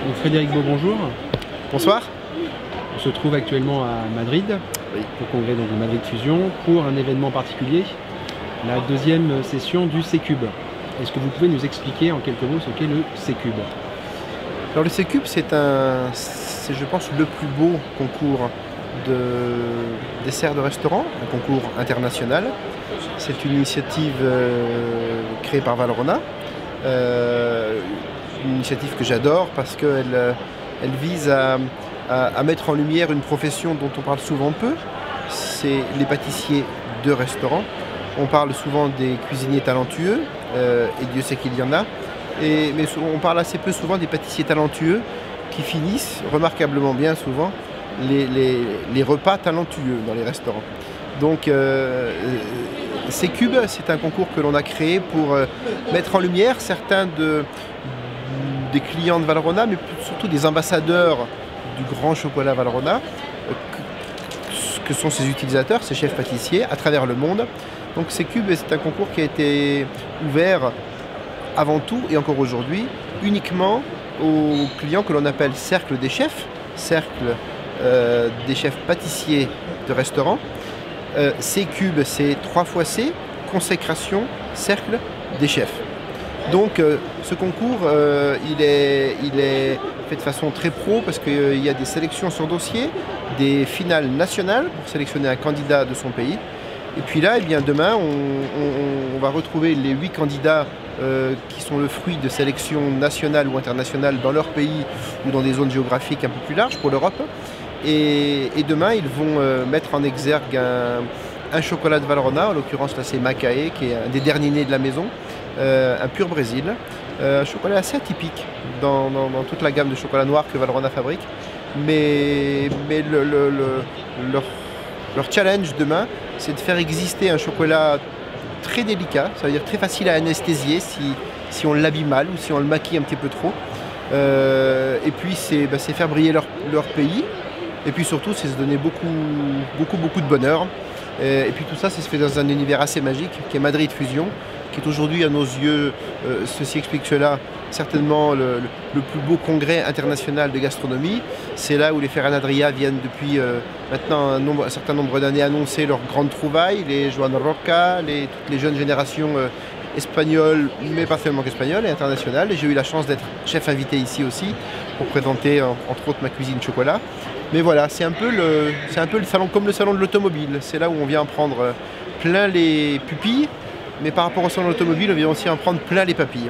Donc Frédéric Beau, bonjour. Bonsoir. On se trouve actuellement à Madrid, au congrès donc, de Madrid Fusion, pour un événement particulier, la deuxième session du C-Cube. Est-ce que vous pouvez nous expliquer en quelques mots ce qu'est le C-Cube? Alors le C-Cube, c'est je pense le plus beau concours de desserts de restaurant, un concours international. C'est une initiative créée par Valrhona, une initiative que j'adore parce qu'elle vise à mettre en lumière une profession dont on parle souvent peu, c'est les pâtissiers de restaurant. On parle souvent des cuisiniers talentueux, et Dieu sait qu'il y en a, mais on parle assez peu souvent des pâtissiers talentueux qui finissent remarquablement bien souvent les repas talentueux dans les restaurants. Donc C-Cube, c'est un concours que l'on a créé pour mettre en lumière certains des clients de Valrhona, mais surtout des ambassadeurs du grand chocolat Valrhona, que sont ses utilisateurs, ses chefs pâtissiers à travers le monde. Donc C-Cube, c'est un concours qui a été ouvert avant tout et encore aujourd'hui uniquement aux clients que l'on appelle cercle des chefs, cercle des chefs pâtissiers de restaurant. C-Cube, c'est 3 fois C, consécration, cercle des chefs. Donc ce concours, il est fait de façon très pro parce qu'il y a des sélections sur dossier, des finales nationales pour sélectionner un candidat de son pays. Et puis là, eh bien, demain, on va retrouver les 8 candidats qui sont le fruit de sélections nationales ou internationales dans leur pays ou dans des zones géographiques un peu plus larges pour l'Europe. Et demain, ils vont mettre en exergue un chocolat de Valrhona, en l'occurrence là c'est Macaé, qui est un des derniers nés de la maison, un pur Brésil, un chocolat assez atypique dans toute la gamme de chocolat noir que Valrhona fabrique. Mais leur challenge demain, c'est de faire exister un chocolat très délicat, ça veut dire très facile à anesthésier si on l'habille mal ou si on le maquille un petit peu trop. Et puis c'est faire briller leur pays. Et puis surtout, c'est se donner beaucoup de bonheur. Et puis tout ça, ça se fait dans un univers assez magique, qui est Madrid Fusion, qui est aujourd'hui à nos yeux, ceci explique cela, certainement le plus beau congrès international de gastronomie. C'est là où les Ferran Adrià viennent depuis maintenant un certain nombre d'années annoncer leurs grandes trouvailles, les Joan Roca, toutes les jeunes générations espagnoles, mais pas seulement qu'espagnoles, et internationales. Et j'ai eu la chance d'être chef invité ici aussi, pour présenter entre autres ma cuisine chocolat. Mais voilà, c'est un peu le salon, comme le salon de l'automobile. C'est là où on vient en prendre plein les pupilles, mais par rapport au salon de l'automobile, on vient aussi en prendre plein les papilles.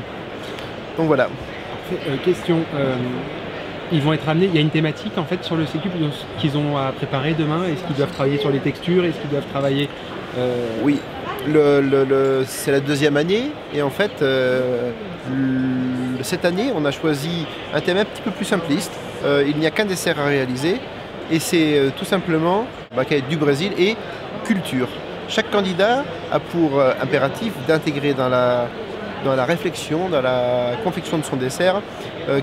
Donc voilà. Question, ils vont être amenés, il y a une thématique en fait sur le C-Cube qu'ils ont à préparer demain. Est-ce qu'ils doivent travailler sur les textures? Est-ce qu'ils doivent travailler Oui, c'est la deuxième année et en fait, cette année, on a choisi un thème un petit peu plus simpliste. Il n'y a qu'un dessert à réaliser et c'est tout simplement du Brésil et culture. Chaque candidat a pour impératif d'intégrer dans la réflexion, dans la confection de son dessert,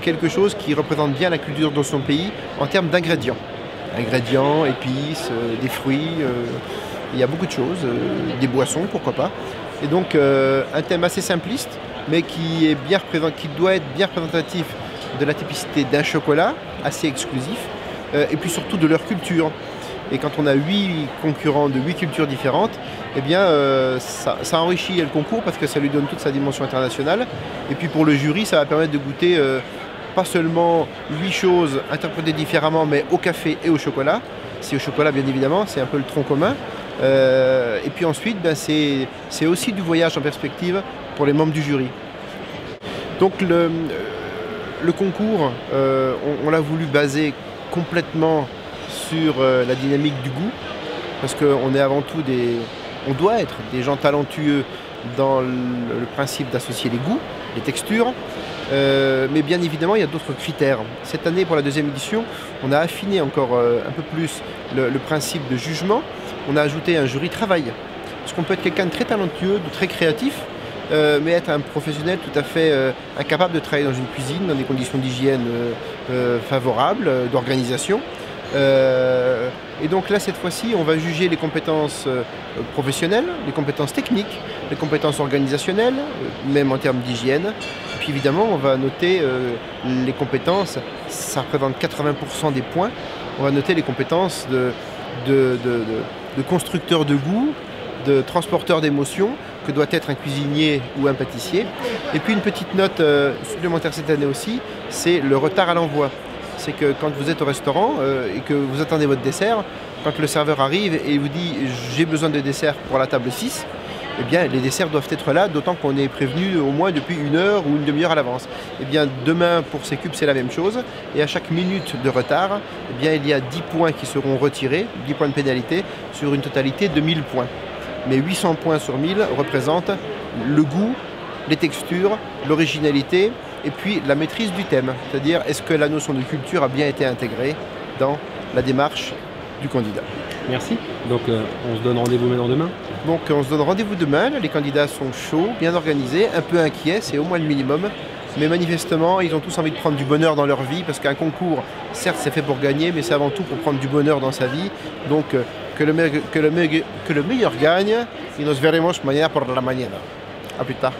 quelque chose qui représente bien la culture de son pays en termes d'ingrédients. Ingrédients, épices, des fruits, il y a beaucoup de choses, des boissons, pourquoi pas. Et donc un thème assez simpliste, mais qui doit être bien représentatif de la typicité d'un chocolat assez exclusif, et puis surtout de leur culture. Et quand on a 8 concurrents de 8 cultures différentes, eh bien, ça enrichit le concours parce que ça lui donne toute sa dimension internationale. Et puis pour le jury, ça va permettre de goûter pas seulement 8 choses interprétées différemment, mais au café et au chocolat. C'est au chocolat, bien évidemment, c'est un peu le tronc commun. Et puis ensuite, c'est aussi du voyage en perspective pour les membres du jury. Donc le concours, on l'a voulu baser complètement sur la dynamique du goût, parce qu'on est avant tout on doit être des gens talentueux dans le principe d'associer les goûts, les textures, mais bien évidemment il y a d'autres critères. Cette année, pour la deuxième édition, on a affiné encore un peu plus le principe de jugement. On a ajouté un jury travail, parce qu'on peut être quelqu'un de très talentueux, de très créatif, mais être un professionnel tout à fait incapable de travailler dans une cuisine, dans des conditions d'hygiène favorables, d'organisation. Et donc là, cette fois-ci, on va juger les compétences professionnelles, les compétences techniques, les compétences organisationnelles, même en termes d'hygiène. Puis évidemment, on va noter les compétences, ça représente 80% des points. On va noter les compétences de constructeur de goût, de transporteur d'émotions, que doit être un cuisinier ou un pâtissier. Et puis une petite note supplémentaire cette année aussi, c'est le retard à l'envoi. C'est que quand vous êtes au restaurant et que vous attendez votre dessert, quand le serveur arrive et vous dit « j'ai besoin de dessert pour la table 6 », eh bien, les desserts doivent être là, d'autant qu'on est prévenu au moins depuis 1 heure ou une demi-heure à l'avance. Eh bien, demain, pour Sécube, c'est la même chose. Et à chaque minute de retard, eh bien, il y a 10 points qui seront retirés, 10 points de pénalité, sur une totalité de 1000 points. Mais 800 points sur 1000 représentent le goût, les textures, l'originalité et puis la maîtrise du thème. C'est-à-dire, est-ce que la notion de culture a bien été intégrée dans la démarche du candidat. Merci. Donc on se donne rendez-vous maintenant demain. Donc on se donne rendez-vous demain. Les candidats sont chauds, bien organisés, un peu inquiets, c'est au moins le minimum. Mais manifestement, ils ont tous envie de prendre du bonheur dans leur vie, parce qu'un concours, certes, c'est fait pour gagner, mais c'est avant tout pour prendre du bonheur dans sa vie. Donc que le meilleur gagne, y nos veremos mañana por la mañana. A plus tard.